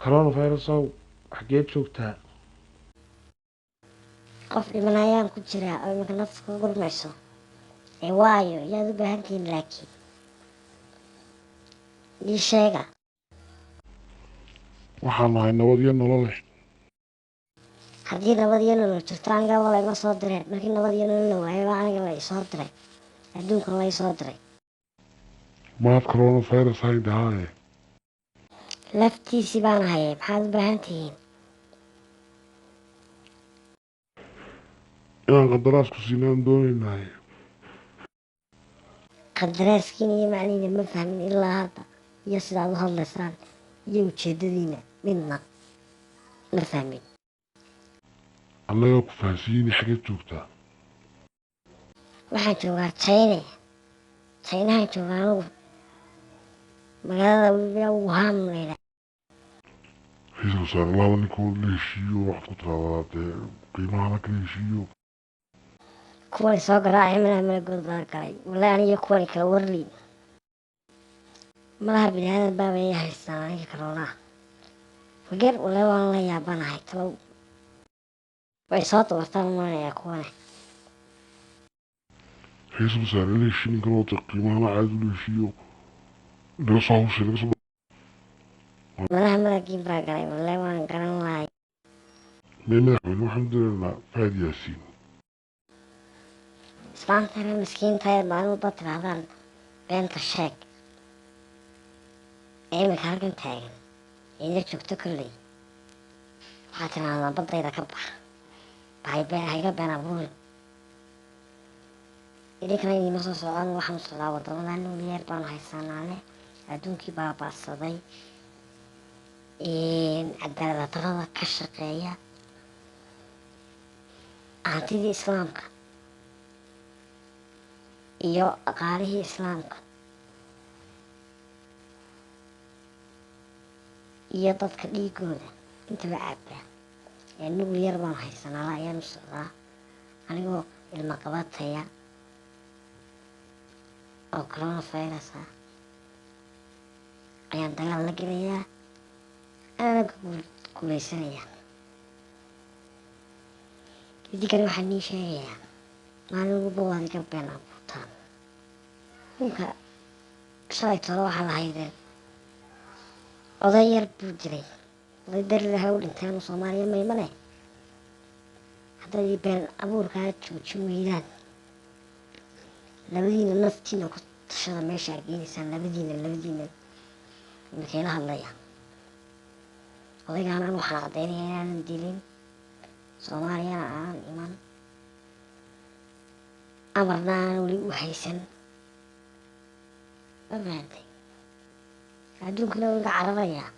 coronavirus ow xageed joogtaa? qof dhiman ayaan ku jiraa oo iminka nafta ku gurmayso ee waayo yaad u baahantihiin laakiin ii sheega. waxaan nahay nabad iyo nolol leh. haddii nabad iyo nolol jirto aniga waa layma soo direen markii nabad iyo nolol la waayo baa aniga la isoo diray adduunkan la isoo diray maad coronavirus haydahaaye laftiisii baan hayay maxaad u baahan tihiin? inaan qandaraas ku siinaan doonaynaaye. qadaraaskiina iyo macnihiina ma fahmin ilaa hadda iyo sidaad u hadlaysaan iyo ujeedadiina midna ma fahmin. annagaa ku fahansiiyeyni xageed joogtaa? waxaan joogaa jaynahaan joogaa anugu magaalada wuhan layidhaa. ra-iisul wasaare laba ninkood la heshiiyo waxaad ku tiraahdaa dee qiimahana kala heshiiyo. kuwan soo garaacay malaha malagood baa galay wallaahi aniyo kuwan kala warliin malaha bini aadan baaba ii haystaan aniga karoonaha wageer wallaahi waan la yaabanahay talow way soo dabartaan umanayaa kuwane. ra-iisul wasaare la heshiin ninkan oo dee qiimahana caadi la heshiiyo naga soo hawshay naga soo malaha malagiin baa galay wallaahi waan garan lahay. mee madaxweyne waxaan diraynaa Fahad Yaasiin. islaantana miskiintae maalin walba tirahdaan beenta sheeg ee iminka halkan taagan ina joogto kolley waxaa tirahdaan baddayda ka bax hayga been abuurin idinkana idiima soo socon waxaan socdaa wadamada nuuliyeer baanu haysanaane adduunkii baaba'saday cadaalad darrada ka shaqeeya hantidii islaamka iyo dhaqaalihii islaamka iyo dadka dhiigooda intaba caabaa ee nuuliyeer baanu haysanaa ayaanu socdaa anigoo ilma qabataya oo coronavirus ah ayaan dagaal la gelayaa anana guulaysanayaa. idinkani waxaan nii sheegayaa maalin walba waad iga been abuurtaan ninka shalay tolo waxaa lahaydeen oday yar buu dilay oday darilaha u dhintay anu soomaaliya mayma leh haddaad ii been abuurkaa joojin weydaan labadiina naftiina ku tashada meesha aad geenaysaan labadiina markayla hadlaya odaygaan an waxaan caddaynaya inaanan dilin soomaaliyana aanan iman amarna aanan weli u haysan ma fahantay adduunkana waa iga cararayaa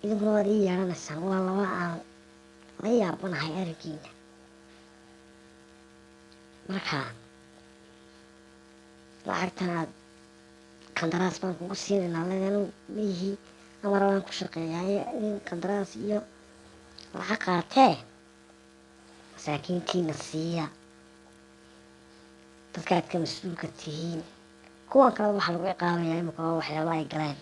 idinkuna waad ii yeedhanaysaan waa laba aan la yaabanahay araggiina markaa lacagtan aad qandaraas baan kugu siinaynaa lagana miyihii amar baan ku shaqeeyaa in qandaraas iyo lacag qaatee masaakiintiina siiya dadka aad ka mas-uulka tihiin kuwan kale waxaa lagu ciqaabayaa imika waa waxyaaba ay galeen